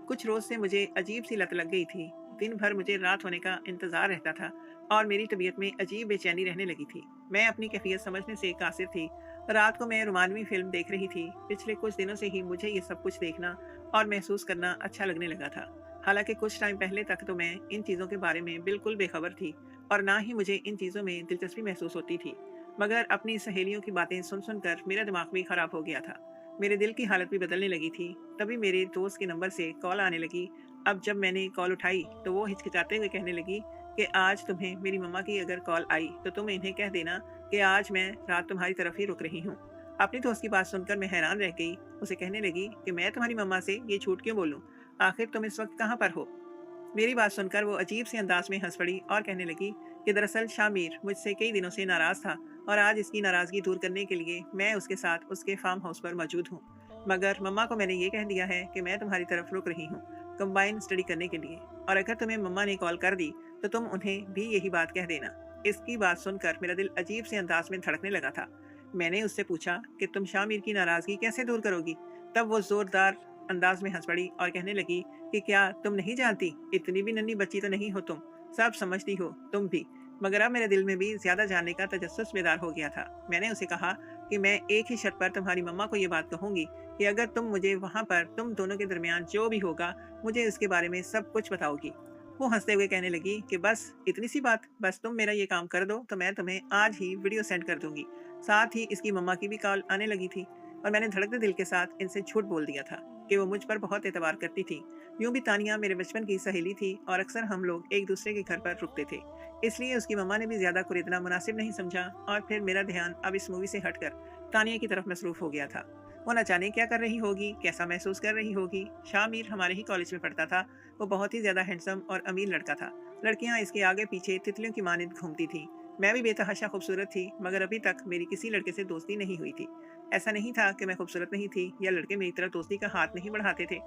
कुछ रोज से मुझे अजीब सी लत लग गई थी। दिन भर मुझे रात होने का इंतजार रहता था और मेरी तबीयत में अजीब बेचैनी रहने लगी थी। मैं अपनी कैफियत समझने से कासिर थी। रात को मैं रोमानवी फिल्म देख रही थी। पिछले कुछ दिनों से ही मुझे ये सब कुछ देखना और महसूस करना अच्छा लगने लगा था। हालांकि कुछ टाइम पहले तक तो मैं इन चीज़ों के बारे में बिल्कुल बेखबर थी और ना ही मुझे इन चीज़ों में दिलचस्पी महसूस होती थी। मगर अपनी सहेलियों की बातें सुन सुनकर मेरा दिमाग भी खराब हो गया था। मेरे दिल की हालत भी बदलने लगी थी। तभी मेरे दोस्त के नंबर से कॉल आने लगी। अब जब मैंने कॉल उठाई तो वो हिचकिचाते हुए कहने लगी कि आज तुम्हें मेरी मम्मा की अगर कॉल आई तो तुम इन्हें कह देना कि आज मैं रात तुम्हारी तरफ ही रुक रही हूँ। अपनी दोस्त की बात सुनकर मैं हैरान रह गई। उसे कहने लगी कि मैं तुम्हारी मम्मा से ये झूठ क्यों बोलूँ? आखिर तुम इस वक्त कहाँ पर हो? मेरी बात सुनकर वो अजीब से अंदाज में हंस पड़ी और कहने लगी कि दरअसल शामिर मुझसे कई दिनों से नाराज था और आज इसकी नाराजगी दूर करने के लिए मैं उसके साथ उसके फार्म हाउस पर मौजूद हूँ। मगर मम्मा को मैंने ये कह दिया है कि मैं तुम्हारी तरफ रुक रही हूँ कंबाइन स्टडी करने के लिए, और अगर तुम्हें मम्मा ने कॉल कर दी तो तुम उन्हें भी यही बात कह देना। इसकी बात सुनकर मेरा दिल अजीब से अंदाज में धड़कने लगा था। मैंने उससे पूछा कि तुम शामिर की नाराजगी कैसे दूर करोगी? तब वो जोरदार अंदाज में हंस पड़ी और कहने लगी कि क्या तुम नहीं जानती, इतनी भी नन्ही बच्ची तो नहीं हो तुम, सब समझती हो तुम भी। मगर अब मेरे दिल में भी ज्यादा जानने का तजस्सुस बेदार हो गया था। मैंने उसे कहा कि मैं एक ही शर्त पर तुम्हारी मम्मा को ये बात कहूंगी कि अगर तुम मुझे वहां पर तुम दोनों के दरमियान जो भी होगा मुझे उसके बारे में सब कुछ बताओगी। वो हंसते हुए कहने लगी कि बस इतनी सी बात, बस तुम मेरा ये काम कर दो तो मैं तुम्हें आज ही वीडियो सेंड कर दूंगी। साथ ही इसकी मम्मा की भी कॉल आने लगी थी और मैंने धड़कते दिल के साथ इनसे झूठ बोल दिया था कि वो मुझ पर बहुत एतबार करती थी। यूं भी तानिया मेरे बचपन की सहेली थी और अक्सर हम लोग एक दूसरे के घर पर रुकते थे। इसलिए उसकी मम्मा ने भी ज्यादा कुरेदना मुनासिब नहीं समझा और फिर मेरा ध्यान अब इस मूवी से हटकर तानिया की तरफ मसरूफ हो गया था। वो न जाने क्या कर रही होगी, कैसा महसूस कर रही होगी। शामिर हमारे ही कॉलेज में पढ़ता था। वो बहुत ही ज्यादा हैंडसम और अमीर लड़का था। लड़कियां इसके आगे पीछे तितलियों की मानिंद घूमती थी। मैं भी बेतहाशा खूबसूरत थी, मगर अभी तक मेरी किसी लड़के से दोस्ती नहीं हुई थी। ऐसा नहीं था कि मैं खूबसूरत नहीं थी या लड़के मेरी तरफ दोस्ती का हाथ नहीं बढ़ाते थे,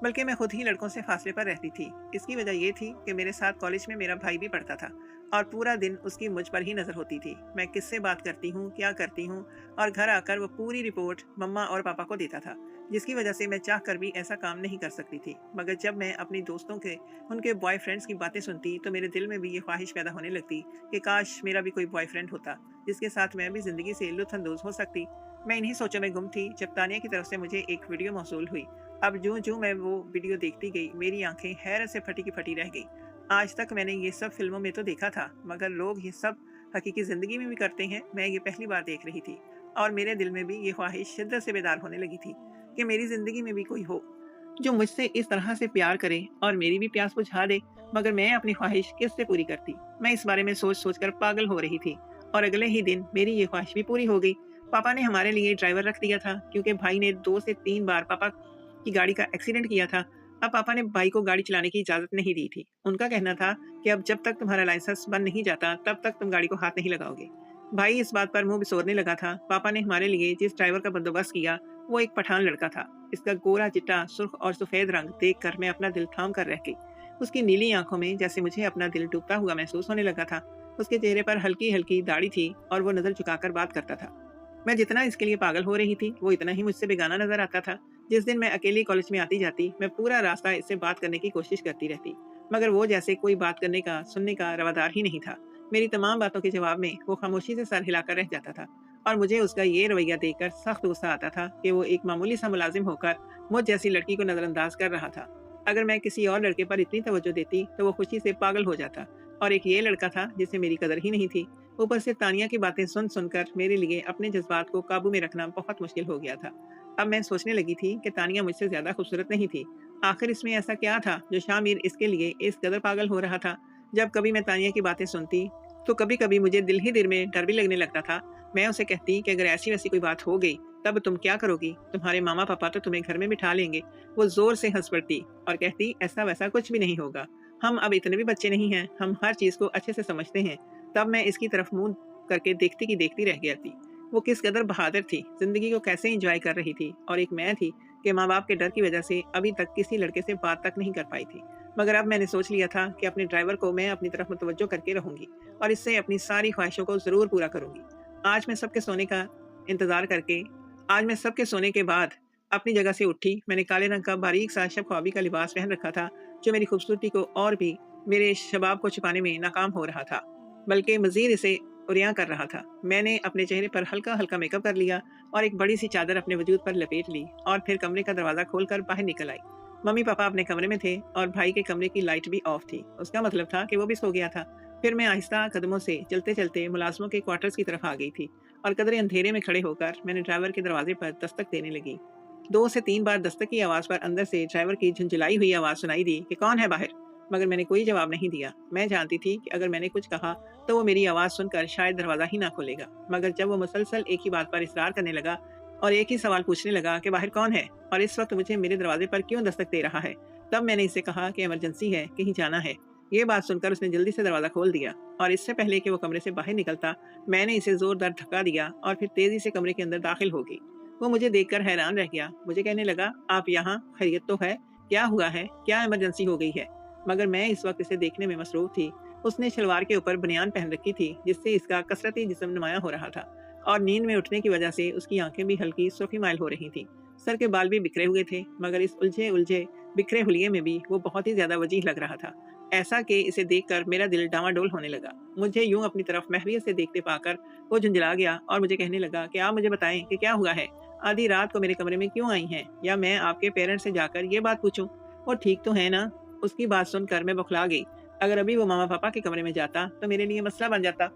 बल्कि मैं खुद ही लड़कों से फासले पर रहती थी। इसकी वजह ये थी कि मेरे साथ कॉलेज में मेरा भाई भी पढ़ता था और पूरा दिन उसकी मुझ पर ही नजर होती थी। मैं किससे बात करती हूँ, क्या करती हूँ, और घर आकर वो पूरी रिपोर्ट मम्मा और पापा को देता था, जिसकी वजह से मैं चाह कर भी ऐसा काम नहीं कर सकती थी। मगर जब मैं अपनी दोस्तों के उनके बॉयफ्रेंड्स की बातें सुनती तो मेरे दिल में भी ये ख्वाहिश पैदा होने लगती कि काश मेरा भी कोई बॉयफ्रेंड होता जिसके साथ मैं भी जिंदगी से लुत्फानंदोज हो सकती। मैं इन्हीं सोचों में गुम थी जब तानिया की तरफ से मुझे एक वीडियो मौसूल हुई। अब जो जो मैं वो वीडियो देखती गई मेरी आंखें हैरत से फटी की फटी रह गई। आज तक मैंने ये सब फिल्मों में तो देखा था, मगर लोग ये सब हकीकी जिंदगी में भी करते हैं, मैं ये पहली बार देख रही थी। और मेरे दिल में भी ये ख्वाहिश शिद्दत से बेदार होने लगी थी कि मेरी जिंदगी में भी कोई हो जो मुझसे इस तरह से प्यार करे और मेरी भी प्यास बुझा दे। मगर मैं अपनी ख्वाहिश किससे पूरी करती? मैं इस बारे में सोच सोच कर पागल हो रही थी और अगले ही दिन मेरी ये ख्वाहिश भी पूरी हो गई। पापा ने हमारे लिए ड्राइवर रख दिया था क्योंकि भाई ने 2 से 3 बार पापा की गाड़ी का एक्सीडेंट किया था। अब पापा ने भाई को गाड़ी चलाने की इजाजत नहीं दी थी। उनका कहना था कि अब जब तक तुम्हारा लाइसेंस बन नहीं जाता तब तक तुम गाड़ी को हाथ नहीं लगाओगे। भाई इस बात पर मुंह बिसोरने लगा था। पापा ने हमारे लिए जिस ड्राइवर का बंदोबस्त किया वो एक पठान लड़का था। इसका गोरा चिट्टा सुर्ख और सफेद रंग देखकर मैं अपना दिल थाम कर रह गई। उसकी नीली आंखों में जैसे मुझे अपना दिल डूबता हुआ महसूस होने लगा था। उसके चेहरे पर हल्की हल्की दाढ़ी थी और वो नजर झुकाकर बात करता था। मैं जितना इसके लिए पागल हो रही थी वो इतना ही मुझसे बेगाना नजर आता था। जिस दिन मैं अकेली कॉलेज में आती जाती मैं पूरा रास्ता इससे बात करने की कोशिश करती रहती, मगर वो जैसे कोई बात करने का सुनने का रवादार ही नहीं था। मेरी तमाम बातों के जवाब में वो खामोशी से सर हिलाकर रह जाता था और मुझे उसका ये रवैया देखकर सख्त गुस्सा आता था कि वो एक मामूली सा मुलाजिम होकर मुझ जैसी लड़की को नजरअंदाज कर रहा था। अगर मैं किसी और लड़के पर इतनी तवज्जो देती तो वो खुशी से पागल हो जाता, और एक ये लड़का था जिसे मेरी कदर ही नहीं थी। ऊपर से तानिया की बातें सुन सुनकर मेरे लिए अपने जज्बात को काबू में रखना बहुत मुश्किल हो गया था। अब मैं सोचने लगी थी कि तानिया मुझसे ज्यादा खूबसूरत नहीं थी। आखिर इसमें ऐसा क्या था जो शामिर इसके लिए इस कदर पागल हो रहा था? जब कभी मैं तानिया की बातें सुनती तो कभी कभी मुझे दिल ही दिल में डर भी लगने लगता था। मैं उसे कहती कि अगर ऐसी वैसी कोई बात हो गई तब तुम क्या करोगी? तुम्हारे मामा पापा तो तुम्हें घर में बिठा लेंगे। वो जोर से हंस पड़ती और कहती ऐसा वैसा कुछ भी नहीं होगा, हम अब इतने भी बच्चे नहीं हैं, हम हर चीज को अच्छे से समझते हैं। तब मैं इसकी तरफ मुंह करके देखती की देखती रह गया थी। वो किस कदर बहादुर थी, जिंदगी को कैसे एंजॉय कर रही थी, और एक मैं थी कि माँ बाप के डर की वजह से अभी तक किसी लड़के से बात तक नहीं कर पाई थी। मगर अब मैंने सोच लिया था कि अपने ड्राइवर को मैं अपनी तरफ मुतवज्जो करके रहूंगी और इससे अपनी सारी ख्वाहिशों को जरूर पूरा करूंगी। आज मैं सबके सोने का इंतजार करके आज मैं सबके सोने के बाद अपनी जगह से उठी। मैंने काले रंग का बारीक सा शब-ख्वाबी का लिबास पहन रखा था, जो मेरी खूबसूरती को और भी मेरे शबाब को छुपाने में नाकाम हो रहा था, बल्कि मज़ीद इसे उरियां कर रहा था। मैंने अपने चेहरे पर हल्का-हल्का मेकअप कर लिया और एक बड़ी-सी चादर अपने वजूद पर लपेट ली और फिर कमरे का दरवाज़ा खोलकर बाहर निकल आई। मम्मी-पापा अपने कमरे में थे और भाई के कमरे की लाइट भी ऑफ थी। उसका मतलब था कि वो भी सो गया था। फिर मैं आहिस्ता कदमों से चलते-चलते मुलाज़िमों के क्वार्टर्स की तरफ आ गई थी और कदरे अंधेरे में खड़े होकर मैंने ड्राइवर के दरवाजे पर दस्तक देने लगी। 2 से 3 बार दस्तक की आवाज़ पर अंदर से ड्राइवर की झुंझुलाई हुई आवाज़ सुनाई दी कि कौन है बाहर? मगर मैंने कोई जवाब नहीं दिया। मैं जानती थी कि अगर मैंने कुछ कहा तो वो मेरी आवाज़ सुनकर शायद दरवाज़ा ही ना खोलेगा। मगर जब वो मुसलसल एक ही बात पर इसरार करने लगा और एक ही सवाल पूछने लगा कि बाहर कौन है और इस वक्त मुझे मेरे दरवाजे पर क्यों दस्तक दे रहा है, तब मैंने इसे कहा कि इमरजेंसी है, कहीं जाना है। ये बात सुनकर उसने जल्दी से दरवाज़ा खोल दिया और इससे पहले कि वो कमरे से बाहर निकलता, मैंने इसे ज़ोरदार धक्का दिया और फिर तेज़ी से कमरे के अंदर दाखिल हो गई। वो मुझे देखकर हैरान रह गया। मुझे कहने लगा, "आप यहाँ? खैरियत तो है? क्या हुआ है? क्या इमरजेंसी हो गई है?" मगर मैं इस वक्त इसे देखने में मसरूफ़ थी। उसने शलवार के ऊपर बनियान पहन रखी थी, जिससे इसका कसरती जिस्म नुमायाँ हो रहा था और नींद में उठने की वजह से उसकी आंखें भी हल्की सुर्खी माइल हो रही थीं। सर के बाल भी बिखरे हुए थे, मगर इस उलझे-उलझे बिखरे हुलिये में भी वो बहुत ही ज़्यादा वजीह लग रहा था। ऐसा कि इसे देखकर मेरा दिल डामाडोल होने लगा। मुझे यूँ अपनी तरफ महवियत से देखते पाकर वो झुंझला गया और मुझे कहने लगा कि आप मुझे बताएँ कि क्या हुआ है? आधी रात को मेरे कमरे में क्यों आई हैं? या मैं आपके पेरेंट्स से जाकर ये बात पूछूं? वो ठीक तो है ना? उसकी बात सुनकर मैं बौखला गई। अगर अभी वो मामा पापा के कमरे में जाता तो मेरे लिए मसला बन जाता।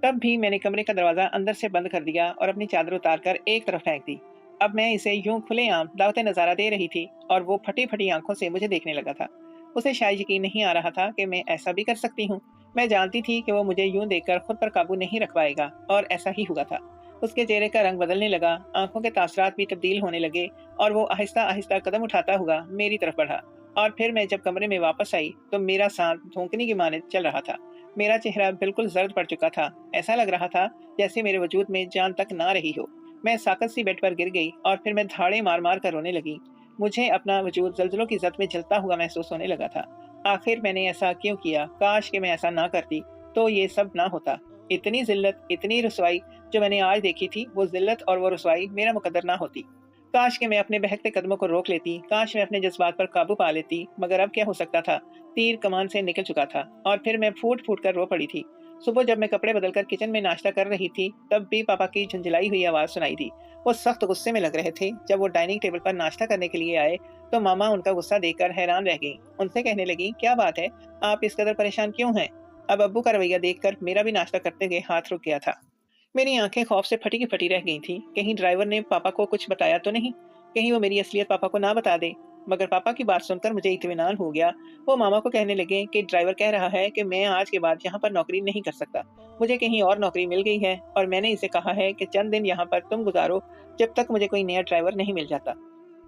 तब भी मैंने कमरे का दरवाजा अंदर से बंद कर दिया और अपनी चादर उतारकर एक तरफ फेंक दी। अब मैं इसे यूं खुलेआम दावत नजारा दे रही थी और वो फटी फटी आंखों से मुझे देखने लगा था। उसे शायद यकीन नहीं आ रहा था कि मैं ऐसा भी कर सकती हूँ। मैं जानती थी कि वो मुझे यूं देखकर खुद पर काबू नहीं रख पाएगा और ऐसा ही हुआ था। उसके चेहरे का रंग बदलने लगा, आंखों के तासरात भी तब्दील होने लगे और वो आहिस्ता आहिस्ता कदम उठाता हुआ मेरी तरफ बढ़ा। और फिर मैं जब कमरे में वापस आई तो मेरा सांस धोंकने की मानद चल रहा था। मेरा चेहरा बिल्कुल जर्द पड़ चुका था। ऐसा लग रहा था जैसे मेरे वजूद में जान तक ना रही हो। मैं साकत सी बेड पर गिर गई और फिर मैं धाड़े मार मार कर रोने लगी। मुझे अपना वजूद जल्जलों की जद में जलता हुआ महसूस होने लगा था। आखिर मैंने ऐसा क्यों किया? काश कि मैं ऐसा ना करती तो ये सब ना होता। इतनी जिल्लत, इतनी रसवाई जो मैंने आज देखी थी, वो जिल्लत और वो रसवाई मेरा मुकद्दर ना होती। काश कि मैं अपने बहकते कदमों को रोक लेती, काश मैं अपने जज्बात पर काबू पा लेती, मगर अब क्या हो सकता था? तीर कमान से निकल चुका था और फिर मैं फूट फूट कर रो पड़ी थी। सुबह जब मैं कपड़े बदलकर किचन में नाश्ता कर रही थी, तब भी पापा की झुंझलाई हुई आवाज़ सुनाई दी। वो सख्त गुस्से में लग रहे थे। जब वो डाइनिंग टेबल पर नाश्ता करने के लिए आए, तो मामा उनका गुस्सा देखकर हैरान रह गईं। उनसे कहने लगी, "क्या बात है? आप इस कदर परेशान क्यों हैं?" अब अब्बू का रवैया देखकर मेरा भी नाश्ता करते हुए हाथ रुक गया था। मेरी आंखें खौफ से फटी की फटी रह गई थीं। कहीं ड्राइवर ने पापा को कुछ बताया तो नहीं? कहीं वो मेरी असलियत पापा को ना बता दे? मगर पापा की बात सुनकर मुझे इत्मीनान हो गया। वो मामा को कहने लगे कि ड्राइवर कह रहा है कि मैं आज के बाद यहाँ पर नौकरी नहीं कर सकता। मुझे कहीं और नौकरी मिल गई है और मैंने इसे कहा है कि चंद दिन यहाँ पर तुम गुजारो, जब तक मुझे कोई नया ड्राइवर नहीं मिल जाता।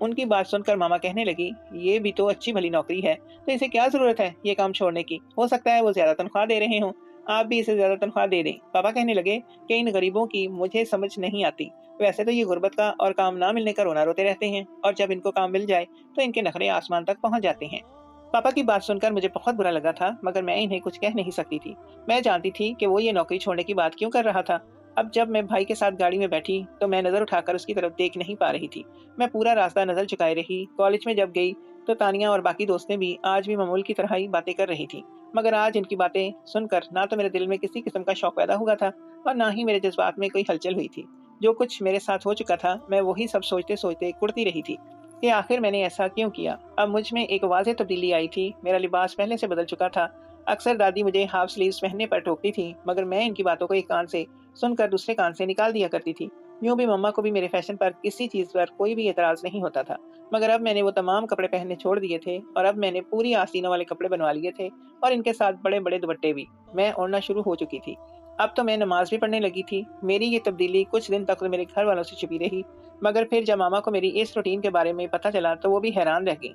उनकी बात सुनकर मामा कहने लगी, ये भी तो अच्छी भली नौकरी है, तो इसे क्या जरूरत है ये काम छोड़ने की? हो सकता है वो ज्यादा तनख्वाह दे रहे हों, आप भी इसे ज्यादा तनख्वाह दे दें। पापा कहने लगे कि इन गरीबों की मुझे समझ नहीं आती। वैसे तो ये गुर्बत का और काम ना मिलने का रोना रोते रहते हैं, और जब इनको काम मिल जाए तो इनके नखरे आसमान तक पहुंच जाते हैं। पापा की बात सुनकर मुझे बहुत बुरा लगा था, मगर मैं इन्हें कुछ कह नहीं सकती थी। मैं जानती थी कि वो ये नौकरी छोड़ने की बात क्यों कर रहा था। अब जब मैं भाई के साथ गाड़ी में बैठी तो मैं नजर उठाकर उसकी तरफ देख नहीं पा रही थी। मैं पूरा रास्ता नजर झुकाए रही। कॉलेज में जब गई तो तानिया और बाकी दोस्तें भी आज भी मामूल की तरह ही बातें कर रही थी, मगर आज इनकी बातें सुनकर ना तो मेरे दिल में किसी किस्म का शौक पैदा हुआ था और ना ही मेरे जज्बात में कोई हलचल हुई थी। जो कुछ मेरे साथ हो चुका था, मैं वही सब सोचते सोचते कुड़ती रही थी कि आखिर मैंने ऐसा क्यों किया। अब मुझ में एक वाज़ेह तब्दीली आई थी। मेरा लिबास पहले से बदल चुका था। अक्सर दादी मुझे हाफ स्लीव्स पहनने पर टोकती थी, मगर मैं इनकी बातों को एक कान से सुनकर दूसरे कान से निकाल दिया करती थी। यूं भी मम्मा को भी मेरे फैशन पर किसी चीज़ पर कोई भी एतराज़ नहीं होता था, मगर अब मैंने वो तमाम कपड़े पहनने छोड़ दिए थे और अब मैंने पूरी आस्तीनों वाले कपड़े बनवा लिए थे और इनके साथ बड़े बड़े दुपट्टे भी। मैं ओढ़ना शुरू हो चुकी थी। अब तो मैं नमाज भी पढ़ने लगी थी। मेरी ये तब्दीली कुछ दिन तक तो मेरे घर वालों से छुपी रही, मगर फिर जब मामा को मेरी इस रूटीन के बारे में पता चला तो वो भी हैरान रह गई।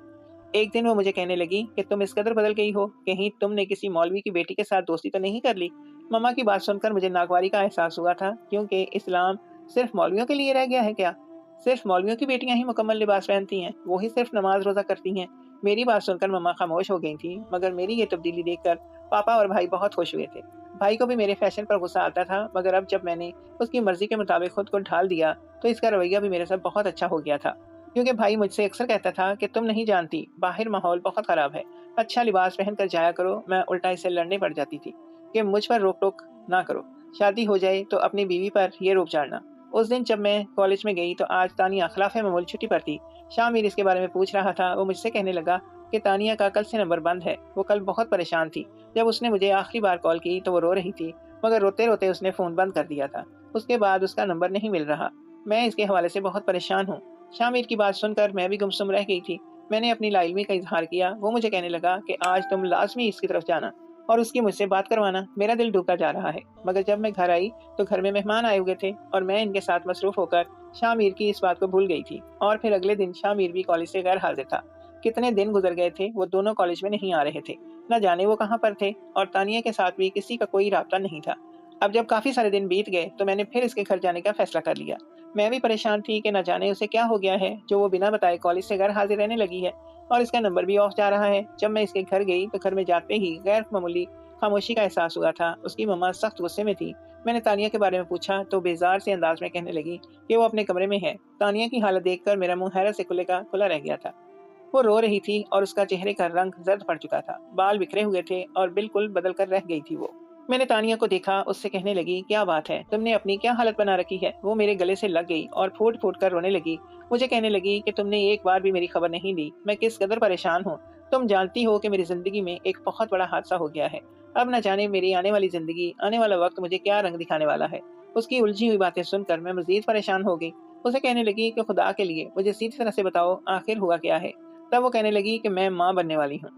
एक दिन वो मुझे कहने लगी कि तुम इस कदर बदल गई हो, कहीं तुमने किसी मौलवी की बेटी के साथ दोस्ती तो नहीं कर ली? मम्मा की बात सुनकर मुझे नागवारी का एहसास हुआ था, क्योंकि इस्लाम सिर्फ मौलवियों के लिए रह गया है क्या? सिर्फ मौलवियों की बेटियां ही मुकम्मल लिबास पहनती हैं, वो ही सिर्फ नमाज रोजा करती हैं? मेरी बात सुनकर मम्मा खामोश हो गई थी, मगर मेरी ये तब्दीली देखकर पापा और भाई बहुत खुश हुए थे। भाई को भी मेरे फैशन पर गुस्सा आता था, मगर अब जब मैंने उसकी मर्जी के मुताबिक खुद को ढाल दिया तो इसका रवैया भी मेरे साथ बहुत अच्छा हो गया था। क्योंकि भाई मुझसे अक्सर कहता था कि तुम नहीं जानती, बाहर माहौल बहुत खराब है, अच्छा लिबास पहन कर जाया करो। मैं उल्टा इससे लड़ने पड़ जाती थी कि मुझ पर रोक टोक ना करो, शादी हो जाए तो अपनी बीवी पर ये रोक झाड़ना। उस दिन जब मैं कॉलेज में गई तो आज तानिया खिलाफ मामूल छुट्टी पर थी। शामिर इसके बारे में पूछ रहा था। वो मुझसे कहने लगा कि तानिया का कल से नंबर बंद है। वो कल बहुत परेशान थी। जब उसने मुझे आखिरी बार कॉल की तो वो रो रही थी, मगर रोते रोते उसने फ़ोन बंद कर दिया था। उसके बाद उसका नंबर नहीं मिल रहा। मैं इसके हवाले से बहुत परेशान हूँ। शामिर की बात सुनकर मैं भी गुमसुम रह गई थी। मैंने अपनी लाइलमी का इजहार किया। वो मुझे कहने लगा कि आज तुम लाजमी इसकी तरफ जाना और उसकी मुझसे बात करवाना। मेरा दिल डूबता जा रहा है। मगर जब मैं घर आई तो घर में मेहमान आए हुए थे और मैं इनके साथ मसरूफ होकर शामिर की इस बात को भूल गई थी। और फिर अगले दिन शामिर भी कॉलेज से गैर हाजिर था। कितने दिन गुजर गए थे, वो दोनों कॉलेज में नहीं आ रहे थे। न जाने वो कहाँ पर थे, और तानिया के साथ भी किसी का कोई राब्ता नहीं था। अब जब काफी सारे दिन बीत गए तो मैंने फिर इसके घर जाने का फैसला कर लिया। मैं भी परेशान थी कि न जाने उसे क्या हो गया है जो वो बिना बताए कॉलेज से घर हाजिर रहने लगी है, और इसका नंबर भी ऑफ जा रहा है। जब मैं इसके घर गई तो घर में जाते ही गैर मामूली खामोशी का एहसास हुआ था। उसकी मम्मा सख्त गुस्से में थी। मैंने तानिया के बारे में पूछा तो बेजार से अंदाज में कहने लगी कि वो अपने कमरे में है। तानिया की हालत देखकर मेरा मुंह हैरत से खुले का खुला रह गया था। वो रो रही थी और उसका चेहरे का रंग जर्द पड़ चुका था। बाल बिखरे हुए थे और बिल्कुल बदल कर रह गई थी वो। मैंने तानिया को देखा, उससे कहने लगी, क्या बात है, तुमने अपनी क्या हालत बना रखी है। वो मेरे गले से लग गई और फूट फूट कर रोने लगी। मुझे कहने लगी कि तुमने एक बार भी मेरी खबर नहीं ली, मैं किस कदर परेशान हूँ। तुम जानती हो कि मेरी जिंदगी में एक बहुत बड़ा हादसा हो गया है। अब न जाने मेरी आने वाली जिंदगी, आने वाला वक्त मुझे क्या रंग दिखाने वाला है। उसकी उलझी हुई बातें सुनकर मैं मजीद परेशान हो गई। उसे कहने लगी कि खुदा के लिए मुझे सीधी तरह से बताओ, आखिर हुआ क्या है। तब वो कहने लगी कि मैं माँ बनने वाली हूँ।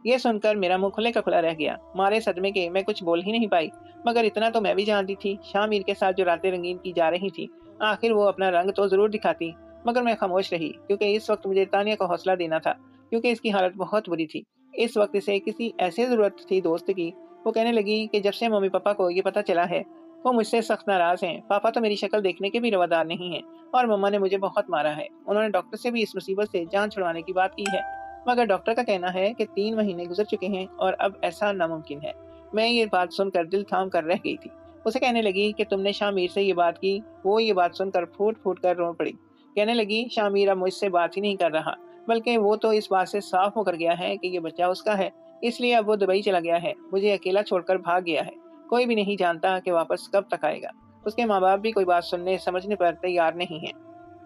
ये सुनकर मेरा मुंह खुले का खुला रह गया। मारे सदमे के मैं कुछ बोल ही नहीं पाई। मगर इतना तो मैं भी जानती थी, शामिर के साथ जो रातें रंगीन की जा रही थी, आखिर वो अपना रंग तो जरूर दिखाती। मगर मैं खामोश रही, क्योंकि इस वक्त मुझे तानिया को हौसला देना था, क्योंकि इसकी हालत बहुत बुरी थी। इस वक्त इसे किसी ऐसी जरूरत थी दोस्त की। वो कहने लगी कि जब से मम्मी पापा को ये पता चला है, वो मुझसे सख्त नाराज हैं। पापा तो मेरी शक्ल देखने के भी रवादार नहीं हैं, और मम्मा ने मुझे बहुत मारा है। उन्होंने डॉक्टर से भी इस मुसीबत से जान छुड़वाने की बात की है, मगर डॉक्टर का कहना है कि 3 महीने गुजर चुके हैं और अब ऐसा नामुमकिन है। मैं ये बात सुनकर दिल थाम कर रह गई थी। उसे कहने लगी कि तुमने शामिर से ये बात की। वो ये बात सुनकर फूट फूट कर रो पड़ी। कहने लगी, शामिर अब मुझसे बात ही नहीं कर रहा, बल्कि वो तो इस बात से साफ मुकर गया है कि ये बच्चा उसका है, इसलिए अब वो दुबई चला गया है, मुझे अकेला छोड़कर भाग गया है। कोई भी नहीं जानता कि वापस कब तक आएगा। उसके माँ बाप भी कोई बात सुनने समझने पर तैयार नहीं है।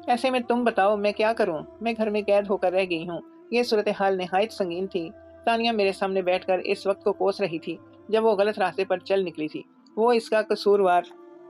ऐसे में तुम बताओ मैं क्या करूं? मैं घर में कैद होकर रह गई हूँ। ये सूरत हाल निहायत संगीन थी। तानिया मेरे सामने बैठकर इस वक्त को कोस रही थी जब वो गलत रास्ते पर चल निकली थी। वो इसका कसूरवार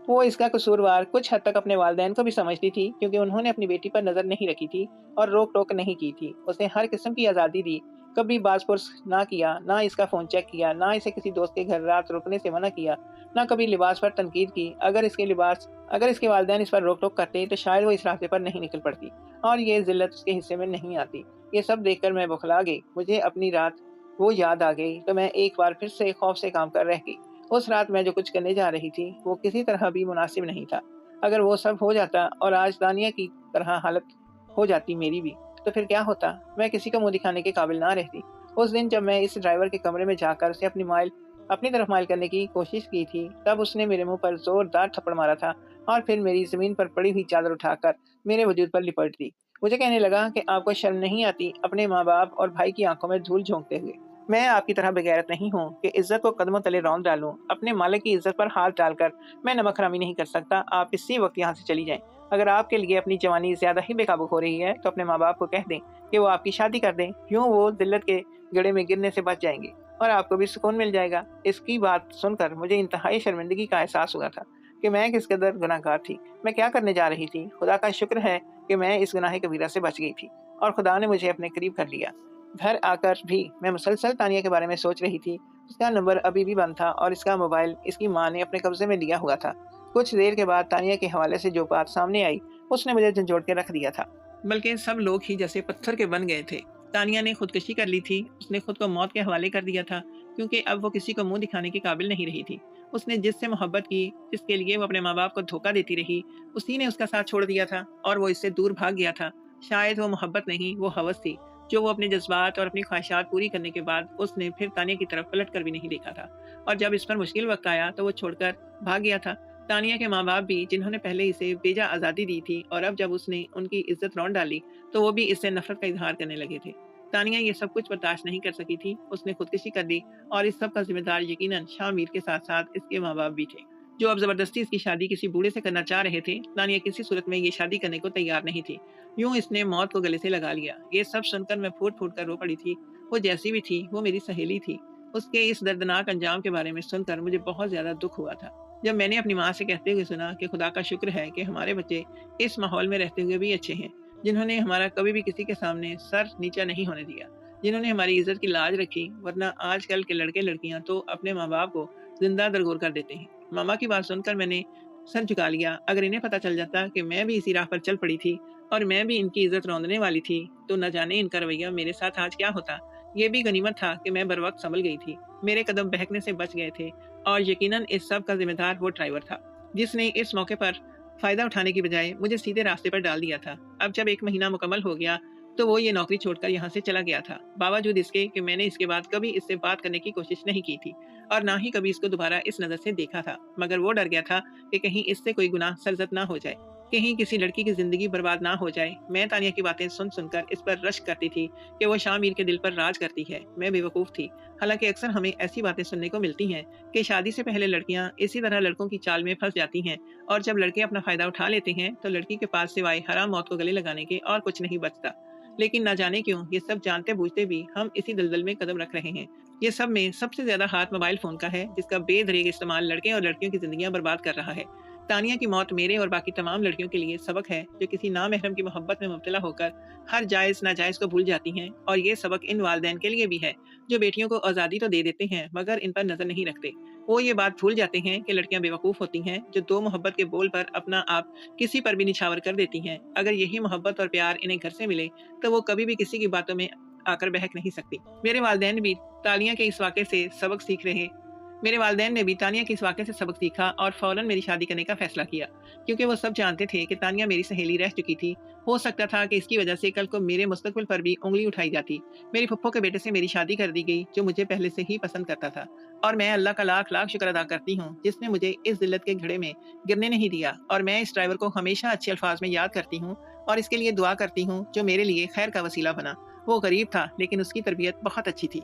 वो इसका कसूरवार कुछ हद तक अपने वालिदैन को भी समझती थी, क्योंकि उन्होंने अपनी बेटी पर नजर नहीं रखी थी और रोक टोक नहीं की थी। उसने हर किस्म की आज़ादी दी, कभी बाजपुरस ना किया, ना इसका फ़ोन चेक किया, ना इसे किसी दोस्त के घर रात रुकने से मना किया, ना कभी लिबास पर तनकीद की। अगर इसके वालिदैन इस पर रोक टोक करते तो शायद वो इस रास्ते पर नहीं निकल पड़ती और ये जिल्लत उसके हिस्से में नहीं आती। ये सब देखकर मैं बौखला गई। मुझे अपनी रात वो याद आ गई तो मैं एक बार फिर से खौफ से काम कर रह गई। उस रात मैं जो कुछ करने जा रही थी वो किसी तरह भी मुनासिब नहीं था। अगर वो सब हो जाता और आज दानिया की तरह हालत हो जाती मेरी भी, तो फिर क्या होता? मैं किसी को मुंह दिखाने के काबिल ना रहती। उस दिन जब मैं इस ड्राइवर के कमरे में जाकर उसे अपनी तरफ माइल करने की कोशिश की थी, तब उसने मेरे मुंह पर जोरदार थप्पड़ मारा था और फिर मेरी जमीन पर पड़ी हुई चादर उठाकर मेरे वजूद पर लिपट दी। मुझे कहने लगा कि आपको शर्म नहीं आती अपने माँ बाप और भाई की आंखों में धूल झोंकते हुए? मैं आपकी तरह बेगैरत नहीं हूँ कि इज्जत को कदमों तले रौंद डालूं। अपने मालिक की इज्जत पर हाथ डालकर मैं नमक हरामी नहीं कर सकता। आप इसी वक्त यहाँ से चली जाएं। अगर आपके लिए अपनी जवानी ज्यादा ही बेकाबू हो रही है तो अपने माँ बाप को कह दें कि वो आपकी शादी कर दें। यूं वो दिल्लत के गड़े में गिरने से बच जाएंगे और आपको भी सुकून मिल जाएगा। इसकी बात सुनकर मुझे इंतहाई शर्मिंदगी का एहसास हुआ था कि मैं किस कदर गुनाहगार थी। मैं क्या करने जा रही थी? खुदा का शुक्र है कि मैं इस गुनाह कबीरा से बच गई थी और खुदा ने मुझे अपने करीब कर लिया। घर आकर भी मैं मुसलसल तानिया के बारे में सोच रही थी। उसका नंबर अभी भी बंद था और इसका मोबाइल इसकी माँ ने अपने कब्जे में लिया हुआ था। कुछ देर के बाद तानिया के हवाले से जो बात सामने आई, उसने मुझे झंझोड़ के रख दिया था। बल्कि सब लोग ही जैसे पत्थर के बन गए थे। तानिया ने खुदकुशी कर ली थी। उसने खुद को मौत के हवाले कर दिया था, क्योंकि अब वो किसी को मुंह दिखाने के काबिल नहीं रही थी। उसने जिससे मोहब्बत की, जिसके लिए वो अपने माँ बाप को धोखा देती रही, उसी ने उसका साथ छोड़ दिया था और वो इससे दूर भाग गया था। शायद वो मोहब्बत नहीं, वो हवस थी, जो वो अपने जज्बात और अपनी ख्वाहिशात पूरी करने के बाद उसने फिर तानिया की तरफ पलट कर भी नहीं देखा था। और जब इस पर मुश्किल वक्त आया तो वो छोड़कर भाग गया था। तानिया के माँ-बाप भी, जिन्होंने पहले इसे बेजा आज़ादी दी थी और अब जब उसने उनकी इज़्ज़त रौंद डाली, तो वो भी इससे नफ़रत का इज़हार करने लगे थे। तानिया ये सब कुछ बर्दाश्त नहीं कर सकी थी, उसने खुदकुशी कर ली और इस सब का ज़िम्मेदार यकीनन शामिर के साथ-साथ इसके माँ-बाप भी थे, जो अब ज़बरदस्ती इसकी शादी किसी बूढ़े से करना चाह रहे थे। तानिया किसी सूरत में ये शादी करने को तैयार नहीं थी। यूँ इसने मौत को गले से लगा लिया। ये सब सुनकर मैं फूट-फूट कर रो पड़ी थी। वो जैसी भी थी, वो मेरी सहेली थी। उसके इस दर्दनाक अंजाम के बारे में सुनकर मुझे बहुत ज़्यादा दुःख हुआ था। जब मैंने अपनी माँ से कहते हुए सुना कि खुदा का शुक्र है कि हमारे बच्चे इस माहौल में रहते हुए भी अच्छे हैं, जिन्होंने हमारा कभी भी किसी के सामने सर नीचा नहीं होने दिया, जिन्होंने हमारी इज्जत की लाज रखी, वरना आजकल के लड़के लड़कियां तो अपने माँ बाप को जिंदा दरगोर कर देते हैं। मामा की बात सुनकर मैंने सर झुका लिया। अगर इन्हें पता चल जाता कि मैं भी इसी राह पर चल पड़ी थी और मैं भी इनकी इज्जत रौंदने वाली थी, तो न जाने इनका रवैया मेरे साथ आज क्या होता। ये भी गनीमत था कि मैं बर वक्त संभल गई थी, मेरे कदम बहकने से बच गए थे और यकीनन इस सब का ज़िम्मेदार वो ड्राइवर था, जिसने इस मौके पर फ़ायदा उठाने की बजाय मुझे सीधे रास्ते पर डाल दिया था। अब जब 1 महीना मुकम्मल हो गया, तो वो ये नौकरी छोड़कर यहाँ से चला गया था, बावजूद इसके कि मैंने इसके बाद कभी इससे बात करने की कोशिश नहीं की थी और ना ही कभी इसको दोबारा इस नज़र से देखा था। मगर वो डर गया था कि कहीं इससे कोई गुनाह सरज़द ना हो जाए, कहीं किसी लड़की की ज़िंदगी बर्बाद ना हो जाए। मैं तानिया की बातें सुन-सुन कर इस पर रश्क करती थी कि वो शामिर के दिल पर राज करती है। मैं बेवकूफ़ थी। हालाँकि अक्सर हमें ऐसी बातें सुनने को मिलती हैं कि शादी से पहले लड़कियां इसी तरह लड़कों की चाल में फंस जाती हैं और जब लड़के अपना फायदा उठा लेते हैं तो लड़की के पास सिवाय हराम मौत को गले लगाने के और कुछ नहीं बचता। लेकिन न जाने क्यों ये सब जानते बूझते भी हम इसी दलदल में कदम रख रहे हैं। ये सब में सबसे ज्यादा हाथ मोबाइल फोन का है, जिसका बेदरीग इस्तेमाल लड़के और लड़कियों की जिंदगियां बर्बाद कर रहा है। तानिया की मौत मेरे और बाकी तमाम लड़कियों के लिए सबक है, जो किसी नामहरम की मोहब्बत में मुब्तला होकर हर जायज़ नाजायज़ को भूल जाती हैं। और ये सबक इन वालिदैन के लिए भी है, जो बेटियों को आज़ादी तो दे देते हैं मगर इन पर नज़र नहीं रखते। वो ये बात भूल जाते हैं कि लड़कियां बेवकूफ़ होती हैं, जो दो मोहब्बत के बोल पर अपना आप किसी पर भी निछावर कर देती हैं। अगर यही मोहब्बत और प्यार इन्हें घर से मिले, तो वो कभी भी किसी की बातों में आकर बहक नहीं सकती। मेरे वालिदैन भी तानिया के इस वाक़े से सबक सीख रहे मेरे वालिदैन ने भी तानिया के इस वाक़े से सबक सीखा और फ़ौरन मेरी शादी करने का फ़ैसला किया, क्योंकि वो सब जानते थे कि तानिया मेरी सहेली रह चुकी थी। हो सकता था कि इसकी वजह से कल को मेरे मुस्तक़बिल पर भी उँगली उठाई जाती। मेरी फूफो के बेटे से मेरी शादी कर दी गई, जो मुझे पहले से ही पसंद करता था, और मैं अल्लाह का लाख-लाख शुक्र अदा करती हूँ, जिसने मुझे इस ज़िल्लत के घड़े में गिरने नहीं दिया। और मैं इस ड्राइवर को हमेशा अच्छे अल्फ़ाज़ में याद करती हूँ और इसके लिए दुआ करती हूँ, जो मेरे लिए खैर का वसीला बना। वो गरीब था, लेकिन उसकी तरबियत बहुत अच्छी थी।